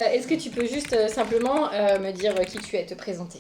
Est-ce que tu peux juste simplement me dire qui tu es, te présenter?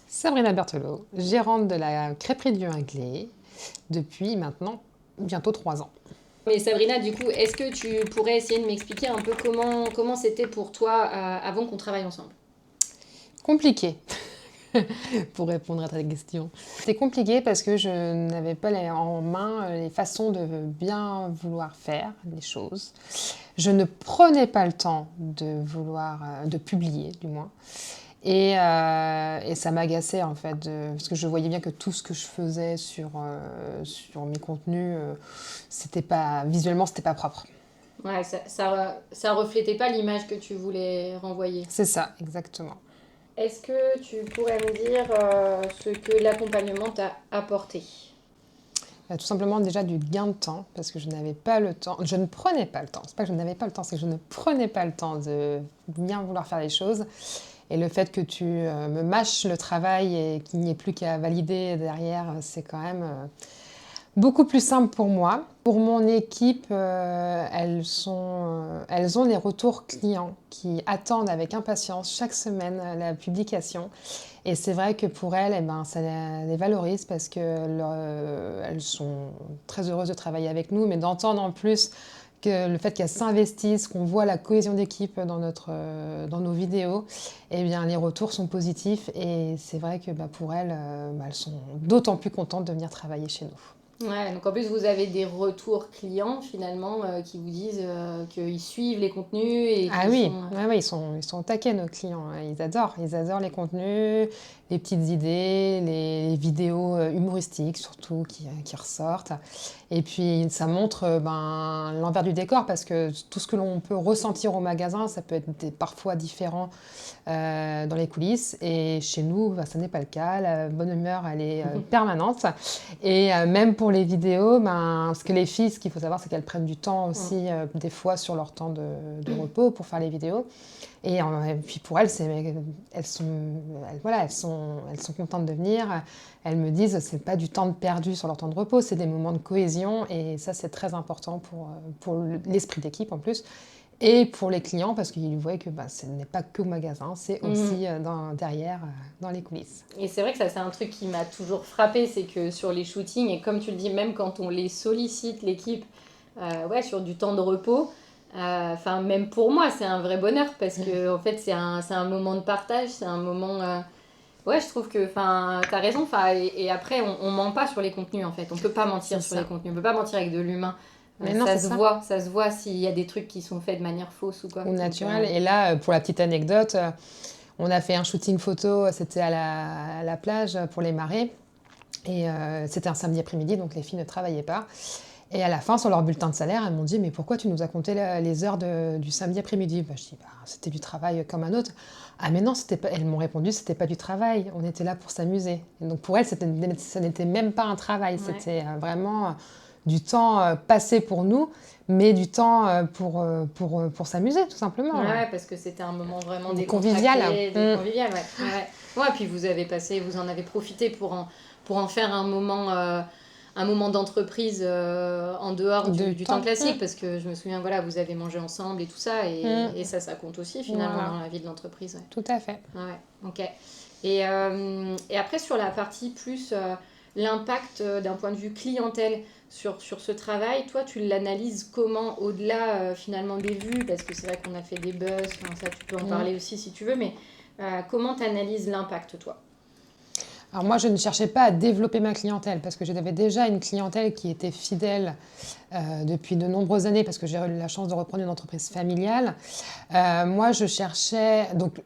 Sabrina Berthelot, gérante de la crêperie du Hingley depuis maintenant bientôt 3 ans. Mais Sabrina, du coup, est-ce que tu pourrais essayer de m'expliquer un peu comment c'était pour toi avant qu'on travaille ensemble? Compliqué pour répondre à ta question. C'était compliqué parce que je n'avais pas en main les façons de bien vouloir faire les choses. Je ne prenais pas le temps de vouloir, de publier du moins. Et ça m'agaçait en fait, parce que je voyais bien que tout ce que je faisais sur mes contenus, visuellement, c'était pas propre. Ouais, ça reflétait pas l'image que tu voulais renvoyer. C'est ça, exactement. Est-ce que tu pourrais me dire ce que l'accompagnement t'a apporté? Tout simplement déjà du gain de temps, parce que je n'avais pas le temps, je ne prenais pas le temps. C'est pas que je n'avais pas le temps, c'est que je ne prenais pas le temps de bien vouloir faire les choses. Et le fait que tu me mâches le travail et qu'il n'y ait plus qu'à valider derrière, c'est quand même beaucoup plus simple pour moi. Pour mon équipe, elles ont les retours clients qui attendent avec impatience chaque semaine la publication. Et c'est vrai que pour elles, eh ben, ça les valorise parce qu'elles sont très heureuses de travailler avec nous, mais d'entendre en plus que le fait qu'elles s'investissent, qu'on voit la cohésion d'équipe dans nos vidéos, eh bien, les retours sont positifs. Et c'est vrai que pour elles, elles sont d'autant plus contentes de venir travailler chez nous. Ouais, donc en plus vous avez des retours clients finalement qui vous disent qu'ils suivent les contenus et Ah qu'ils oui, sont... ouais, ouais, ils sont au taquet nos clients, hein. Ils adorent les contenus, les petites idées, les vidéos humoristiques surtout qui ressortent. Et puis ça montre l'envers du décor parce que tout ce que l'on peut ressentir au magasin, ça peut être parfois différent dans les coulisses. Et chez nous, ça n'est pas le cas. La bonne humeur, elle est permanente. Et même pour les vidéos, parce que les filles, ce qu'il faut savoir, c'est qu'elles prennent du temps aussi, des fois, sur leur temps de repos pour faire les vidéos. Et puis pour elles, elles sont contentes de venir. Elles me disent, c'est pas du temps de perdu sur leur temps de repos, c'est des moments de cohésion. Et ça, c'est très important pour l'esprit d'équipe en plus. Et pour les clients, parce qu'ils voient que ce n'est pas qu'au magasin, c'est aussi derrière, dans les coulisses. Et c'est vrai que ça, c'est un truc qui m'a toujours frappé, c'est que sur les shootings, et comme tu le dis, même quand on les sollicite, l'équipe, ouais, sur du temps de repos, enfin, même pour moi, c'est un vrai bonheur parce que, en fait, c'est un moment de partage, c'est un moment. Ouais, je trouve que, enfin, t'as raison, et après, on ment pas sur les contenus, en fait. On peut pas mentir sur les contenus, on peut pas mentir avec de l'humain. Mais non, Ça se voit s'il y a des trucs qui sont faits de manière fausse ou quoi. ou naturel. Et là, pour la petite anecdote, on a fait un shooting photo, c'était à la plage pour les marées. Et c'était un samedi après-midi, donc les filles ne travaillaient pas. Et à la fin, sur leur bulletin de salaire, elles m'ont dit « Mais pourquoi tu nous as compté les heures du samedi après-midi ?» Je dis « C'était du travail comme un autre. » Ah mais non, c'était pas... elles m'ont répondu « C'était pas du travail, on était là pour s'amuser. » Et donc pour elles, ça n'était même pas un travail, c'était vraiment du temps passé pour nous, mais du temps pour s'amuser, tout simplement. Ouais, parce que c'était un moment vraiment convivial. Convivial, ouais. Ouais, puis vous en avez profité pour en faire un moment d'entreprise en dehors du temps classique, parce que je me souviens, voilà, vous avez mangé ensemble et tout ça, et ça compte aussi finalement dans la vie de l'entreprise. Ouais. Tout à fait. Ouais, ok. Et après, sur la partie plus l'impact d'un point de vue clientèle sur ce travail, toi, tu l'analyses comment au-delà finalement des vues, parce que c'est vrai qu'on a fait des buzz, ça tu peux en parler aussi si tu veux, mais comment tu analyses l'impact, toi? Alors moi, je ne cherchais pas à développer ma clientèle parce que j'avais déjà une clientèle qui était fidèle depuis de nombreuses années parce que j'ai eu la chance de reprendre une entreprise familiale. Moi, je cherchais donc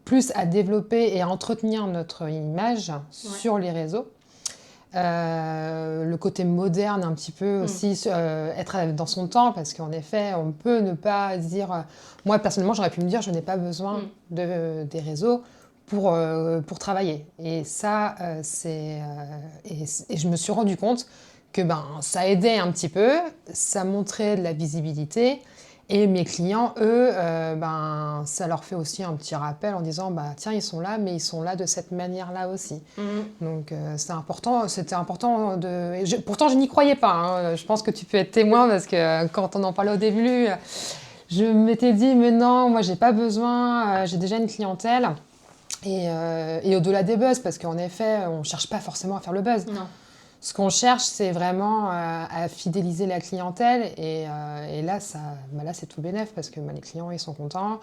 plus à développer et à entretenir notre image sur les réseaux. Le côté moderne un petit peu aussi, être dans son temps, parce qu'en effet, on peut ne pas se dire... moi, personnellement, j'aurais pu me dire, je n'ai pas besoin des réseaux pour travailler. Et ça, et je me suis rendu compte que ça aidait un petit peu, ça montrait de la visibilité, et mes clients, eux, ça leur fait aussi un petit rappel en disant tiens, ils sont là, mais ils sont là de cette manière-là aussi. Donc c'était important pourtant, je n'y croyais pas. Hein. Je pense que tu peux être témoin parce que quand on en parlait au début, Je m'étais dit, mais non, moi, j'ai pas besoin, j'ai déjà une clientèle. Et au-delà des buzz, parce qu'en effet, on cherche pas forcément à faire le buzz. Non. Ce qu'on cherche, c'est vraiment à fidéliser la clientèle. Et là, là, c'est tout bénef parce que les clients, ils sont contents.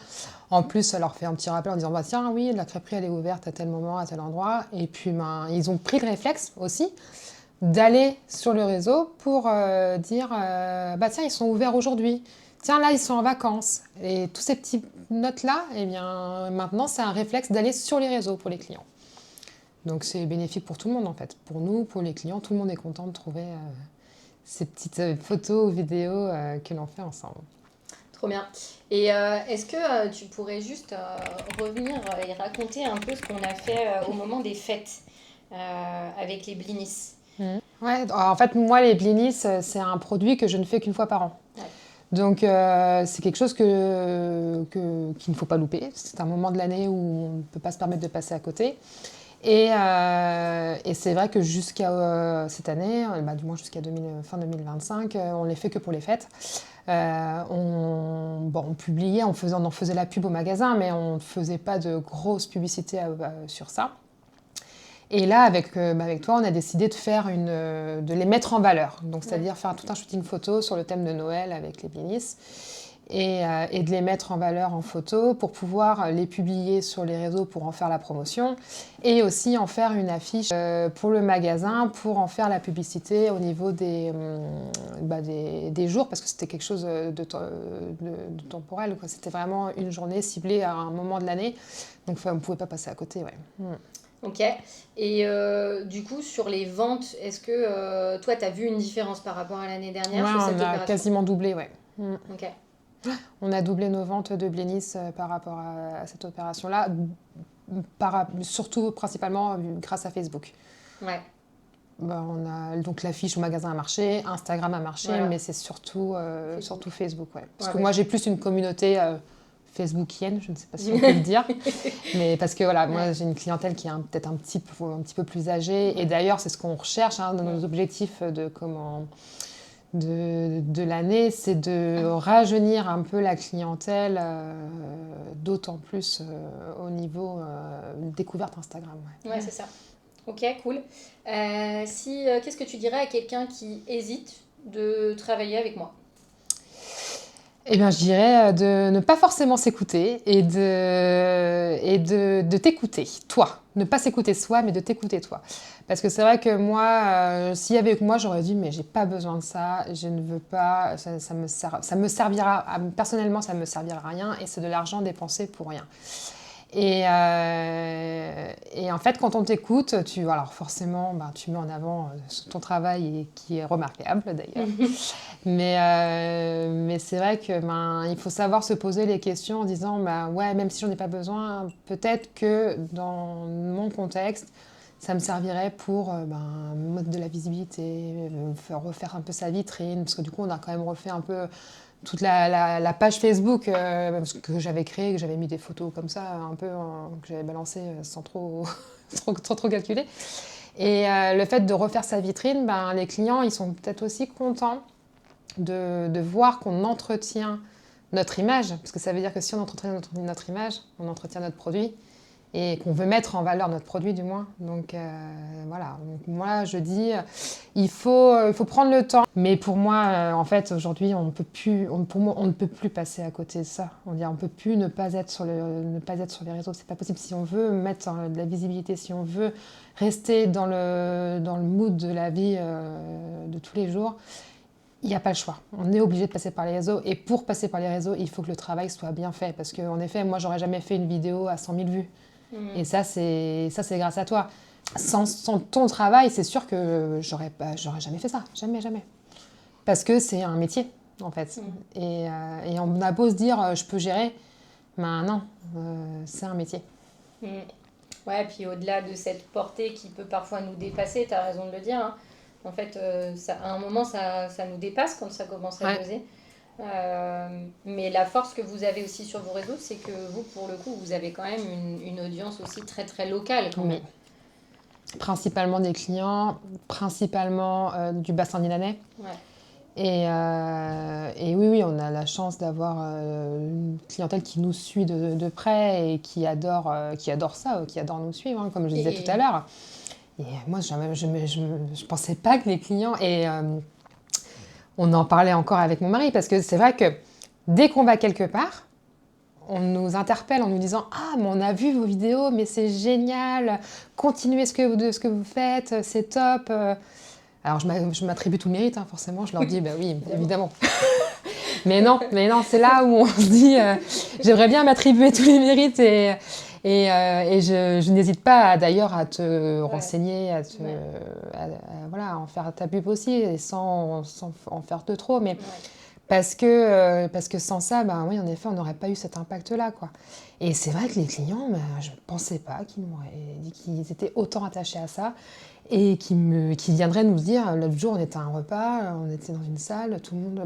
En plus, ça leur fait un petit rappel en disant bah, tiens, oui, la crêperie, elle est ouverte à tel moment, à tel endroit. Et puis, ils ont pris le réflexe aussi d'aller sur le réseau pour dire bah, tiens, ils sont ouverts aujourd'hui. Tiens, là, ils sont en vacances. Et tous ces petites notes-là, eh bien, maintenant, c'est un réflexe d'aller sur les réseaux pour les clients. Donc c'est bénéfique pour tout le monde en fait. Pour nous, pour les clients, tout le monde est content de trouver ces petites photos ou vidéos que l'on fait ensemble. Trop bien. Et est-ce que tu pourrais juste revenir et raconter un peu ce qu'on a fait au moment des fêtes avec les blinis? Ouais, en fait, moi, les blinis, c'est un produit que je ne fais qu'une fois par an. Ouais. Donc c'est quelque chose qu'il ne faut pas louper. C'est un moment de l'année où on ne peut pas se permettre de passer à côté. Et c'est vrai que jusqu'à cette année, du moins jusqu'à fin 2025, on les fait que pour les fêtes. On publiait, on en faisait la pub au magasin, mais on ne faisait pas de grosses publicités sur ça. Et là, avec toi, on a décidé de les mettre en valeur. Donc, c'est-à-dire faire tout un shooting photo sur le thème de Noël avec les blinis. Et de les mettre en valeur en photo pour pouvoir les publier sur les réseaux pour en faire la promotion et aussi en faire une affiche pour le magasin pour en faire la publicité au niveau des jours parce que c'était quelque chose de temporel, quoi. C'était vraiment une journée ciblée à un moment de l'année donc on ne pouvait pas passer à côté. Ok. Et du coup, sur les ventes, est-ce que toi, tu as vu une différence par rapport à l'année dernière sur cette on a opération? quasiment doublé, ouais. Ok. On a doublé nos ventes de blinis par rapport à cette opération-là, surtout principalement grâce à Facebook. Ouais. On a donc l'affiche au magasin a marché, Instagram a marché, Voilà. mais c'est surtout Facebook. Ouais. Parce que Ouais. moi j'ai plus une communauté facebookienne, je ne sais pas si on peut le dire, mais parce que voilà, moi j'ai une clientèle qui est peut-être un petit peu plus âgée, et d'ailleurs c'est ce qu'on recherche dans nos objectifs de l'année, c'est de rajeunir un peu la clientèle, d'autant plus au niveau découverte Instagram. Ouais, c'est ça. Ok, cool. Qu'est-ce que tu dirais à quelqu'un qui hésite de travailler avec moi? Eh bien, je dirais de ne pas forcément s'écouter et de t'écouter, toi. Ne pas s'écouter soi, mais de t'écouter toi. Parce que c'est vrai que moi, s'il y avait que moi, j'aurais dit, mais j'ai pas besoin de ça, je ne veux pas, ça me servira, personnellement, ça me servira à rien et c'est de l'argent dépensé pour rien. Et en fait, quand on t'écoute, alors forcément, tu mets en avant ton travail qui est remarquable d'ailleurs. Mais c'est vrai que il faut savoir se poser les questions en disant ouais, même si j'en ai pas besoin, peut-être que dans mon contexte, ça me servirait pour mettre de la visibilité, refaire un peu sa vitrine, parce que du coup, on a quand même refait un peu toute la page Facebook que j'avais créée, que j'avais mis des photos comme ça, un peu que j'avais balancé sans trop, trop calculer. Et le fait de refaire sa vitrine, les clients, ils sont peut-être aussi contents de voir qu'on entretient notre image, parce que ça veut dire que si on entretient notre image, on entretient notre produit, et qu'on veut mettre en valeur notre produit du moins. Donc voilà, donc, moi je dis, il faut prendre le temps. Mais pour moi, en fait, aujourd'hui, on ne peut plus passer à côté de ça. On ne peut plus ne pas être sur les réseaux. C'est pas possible. Si on veut mettre de la visibilité, si on veut rester dans le mood de la vie de tous les jours, il n'y a pas le choix. On est obligé de passer par les réseaux. Et pour passer par les réseaux, il faut que le travail soit bien fait. Parce qu'en effet, moi, j'aurais jamais fait une vidéo à 100 000 vues. Et ça, c'est grâce à toi. Sans ton travail, c'est sûr que j'aurais jamais fait ça. Jamais, jamais. Parce que c'est un métier, en fait. Et on a beau se dire, je peux gérer. Non, c'est un métier. Ouais, puis au-delà de cette portée qui peut parfois nous dépasser, tu as raison de le dire, hein. En fait, à un moment, ça nous dépasse quand ça commence à peser. Mais la force que vous avez aussi sur vos réseaux, c'est que vous, pour le coup, vous avez quand même une audience aussi très très locale quand même. Principalement des clients, principalement du bassin milanais. Ouais. Et oui, on a la chance d'avoir une clientèle qui nous suit de près et qui adore ça, qui adore nous suivre, hein, comme je disais tout à Et l'heure. Et moi, je pensais pas que les clients... Et on en parlait encore avec mon mari, parce que c'est vrai que dès qu'on va quelque part, on nous interpelle en nous disant « Ah, mais on a vu vos vidéos, mais c'est génial, continuez ce que vous faites, c'est top !» Alors, je m'attribue tout le mérite, hein, forcément. Je leur dis, bah oui, évidemment. Mais non, c'est là où on se dit, j'aimerais bien m'attribuer tous les mérites et je n'hésite pas d'ailleurs à te renseigner, voilà, à en faire ta pub aussi, et sans en faire de trop. Mais parce que sans ça, bah oui, en effet, on n'aurait pas eu cet impact-là, quoi. Et c'est vrai que les clients, bah, je ne pensais pas qu'ils m'auraient dit qu'ils étaient autant attachés à ça. Et qui viendrait nous dire, l'autre jour on était à un repas, on était dans une salle, tout le monde,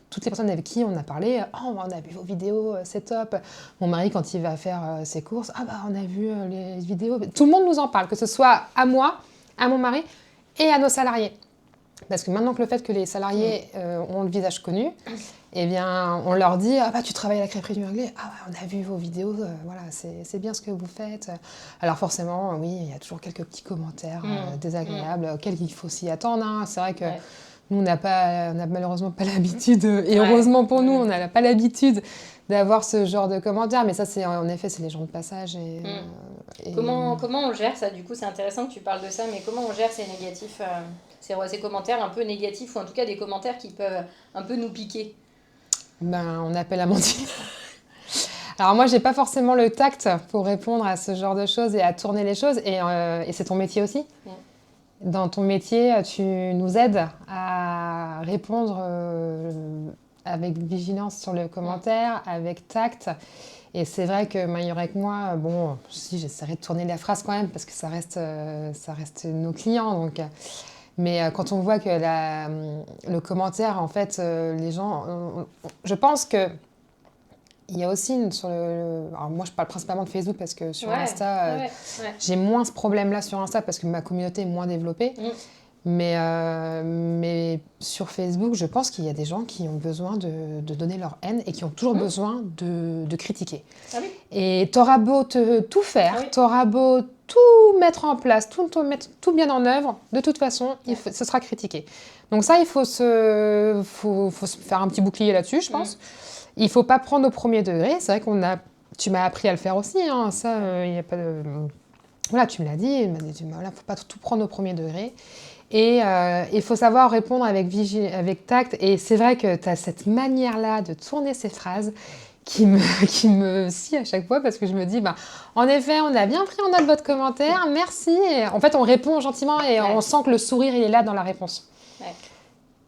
toutes les personnes avec qui on a parlé, oh on a vu vos vidéos, c'est top. Mon mari quand il va faire ses courses, ah bah on a vu les vidéos. Tout le monde nous en parle, que ce soit à moi, à mon mari et à nos salariés. Parce que maintenant que le fait que les salariés ont le visage connu, eh bien, on leur dit « Ah bah, tu travailles à la crêperie du Anglais, ah ouais, on a vu vos vidéos, voilà, c'est bien ce que vous faites. » Alors forcément, oui, il y a toujours quelques petits commentaires désagréables auxquels il faut s'y attendre, hein. C'est vrai que nous, on n'a malheureusement pas l'habitude, et heureusement pour nous, on n'a pas l'habitude d'avoir ce genre de commentaires. Mais ça, en effet, c'est les gens de passage. comment on gère ça? Du coup, c'est intéressant que tu parles de ça, mais comment on gère ces négatifs, ces commentaires un peu négatifs, ou en tout cas des commentaires qui peuvent un peu nous piquer? Ben, on appelle Amandine. Alors moi, j'ai pas forcément le tact pour répondre à ce genre de choses et à tourner les choses. Et c'est ton métier aussi. Dans ton métier, tu nous aides à répondre avec vigilance sur le commentaire, avec tact. Et c'est vrai que Maïra avec moi, bon, si j'essaierai de tourner la phrase quand même, parce que ça reste nos clients. Donc, mais quand on voit que le commentaire, en fait, les gens... je pense que il y a aussi alors moi, je parle principalement de Facebook parce que sur Insta, j'ai moins ce problème-là sur Insta parce que ma communauté est moins développée. Mais sur Facebook, je pense qu'il y a des gens qui ont besoin de donner leur haine et qui ont toujours besoin de critiquer. Ah oui. Et t'auras beau tout faire, t'auras beau tout mettre en place, mettre tout bien en œuvre, de toute façon, ce sera critiqué. Donc ça, il faut se faire un petit bouclier là-dessus, je pense. Il ne faut pas prendre au premier degré. C'est vrai tu m'as appris à le faire aussi. Hein. Ça, il n'y a pas de... Voilà, tu me l'as dit. Il ne faut pas tout prendre au premier degré. Et il faut savoir répondre avec tact. Et c'est vrai que tu as cette manière-là de tourner ces phrases qui me scie à chaque fois parce que je me dis, en effet, on a bien pris en note votre commentaire. Merci. Et en fait, on répond gentiment et on sent que le sourire, il est là dans la réponse.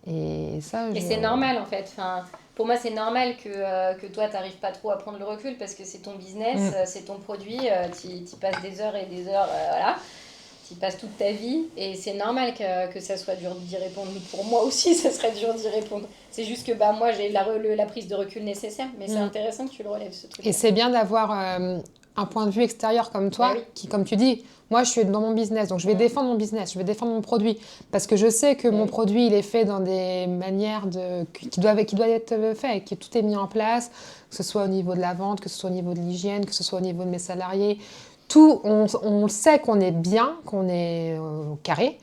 Et ça, et c'est normal, en fait. Enfin... Pour moi, c'est normal que toi, tu n'arrives pas trop à prendre le recul parce que c'est ton business, c'est ton produit, tu y passes des heures et des heures, voilà. Tu y passes toute ta vie et c'est normal que ça soit dur d'y répondre. Pour moi aussi, ça serait dur d'y répondre. C'est juste que moi, j'ai la prise de recul nécessaire, mais c'est intéressant que tu le relèves, ce truc. Et c'est bien d'avoir un point de vue extérieur comme toi, qui, comme tu dis, moi, je suis dans mon business, donc je vais défendre mon business, je vais défendre mon produit, parce que je sais que mon produit, il est fait dans des manières qui doivent être faites, que tout est mis en place, que ce soit au niveau de la vente, que ce soit au niveau de l'hygiène, que ce soit au niveau de mes salariés. Tout, on sait qu'on est bien, qu'on est au carré,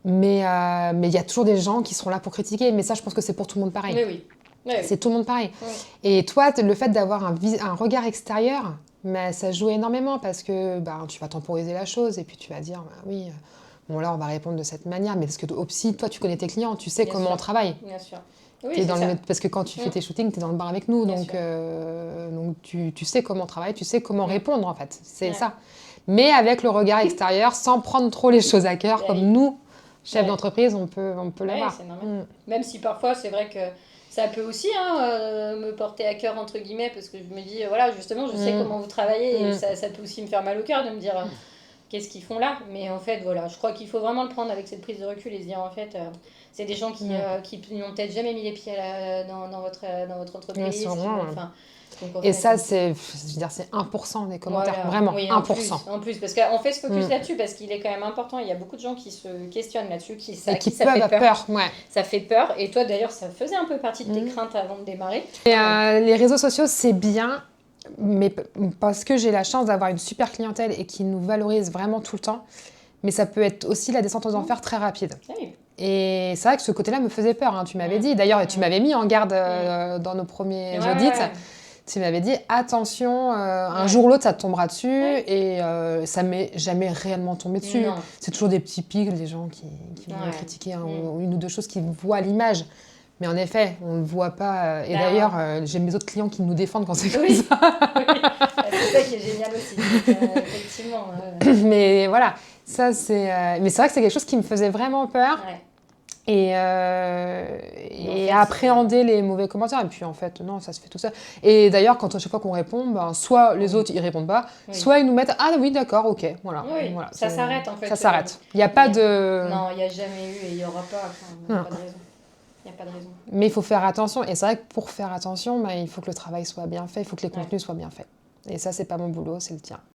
mais il y a toujours des gens qui seront là pour critiquer. Mais ça, je pense que c'est pour tout le monde pareil. Oui. C'est tout le monde pareil. Et toi, le fait d'avoir un regard extérieur, mais ça joue énormément parce que tu vas temporiser la chose et puis tu vas dire oui, bon là on va répondre de cette manière, mais parce que aussi toi tu connais tes clients, tu sais comment on travaille. Bien sûr. Oui, parce que quand tu fais tes shootings, tu es dans le bar avec nous, donc tu sais comment on travaille, tu sais comment répondre en fait, c'est ça. Mais avec le regard extérieur, sans prendre trop les choses à cœur, comme nous, chefs d'entreprise, on peut l'avoir. C'est normal. Même si parfois c'est vrai que ça peut aussi me porter à cœur, entre guillemets, parce que je me dis, voilà, justement, je sais comment vous travaillez, et ça peut aussi me faire mal au cœur de me dire, qu'est-ce qu'ils font là? Mais en fait, voilà, je crois qu'il faut vraiment le prendre avec cette prise de recul et se dire, en fait, c'est des gens qui n'ont peut-être jamais mis les pieds dans votre entreprise. Sûrement, enfin, Et ça, c'est 1% des commentaires, Voilà. vraiment, Oui, 1%. en plus, parce qu'on fait ce focus là-dessus, parce qu'il est quand même important. Il y a beaucoup de gens qui se questionnent là-dessus, Et à qui qui ça peuvent fait avoir peur. peur, ouais. Ça fait peur. Et toi, d'ailleurs, ça faisait un peu partie de tes craintes avant de démarrer. Et les réseaux sociaux, c'est bien, mais parce que j'ai la chance d'avoir une super clientèle et qui nous valorise vraiment tout le temps. Mais ça peut être aussi la descente aux enfers très rapide. Oui. Et c'est vrai que ce côté-là me faisait peur, hein, tu m'avais dit. D'ailleurs, tu m'avais mis en garde dans nos premiers audits. Ouais. Tu m'avais dit, attention, un Ouais. jour ou l'autre, ça te tombera dessus. Ouais. Et ça m'est jamais réellement tombé dessus. Non. C'est toujours des petits pics, des gens qui vont critiquer ou une ou deux choses qu'ils voient à l'image. Mais en effet, on ne le voit pas. Et Bah, d'ailleurs, j'ai mes autres clients qui nous défendent quand c'est comme Oui. ça. Oui. C'est ça qui est génial aussi. Donc, effectivement. Mais voilà, ça c'est. Mais c'est vrai que c'est quelque chose qui me faisait vraiment peur. Ouais. Et en fait, appréhender les mauvais commentaires. Et puis en fait, non, ça se fait tout seul. Et d'ailleurs, à chaque fois qu'on répond, ben, soit les autres ils répondent pas, soit ils nous mettent ah oui, d'accord, ok, voilà. Oui, voilà ça s'arrête en fait. Ça s'arrête. Il n'y a pas de. Non, il n'y a jamais eu et il n'y aura pas. Enfin, il n'y a pas de raison. Il n'y a pas de raison. Mais il faut faire attention. Et c'est vrai que pour faire attention, ben, il faut que le travail soit bien fait, il faut que les contenus soient bien faits. Et ça, c'est pas mon boulot, c'est le tien.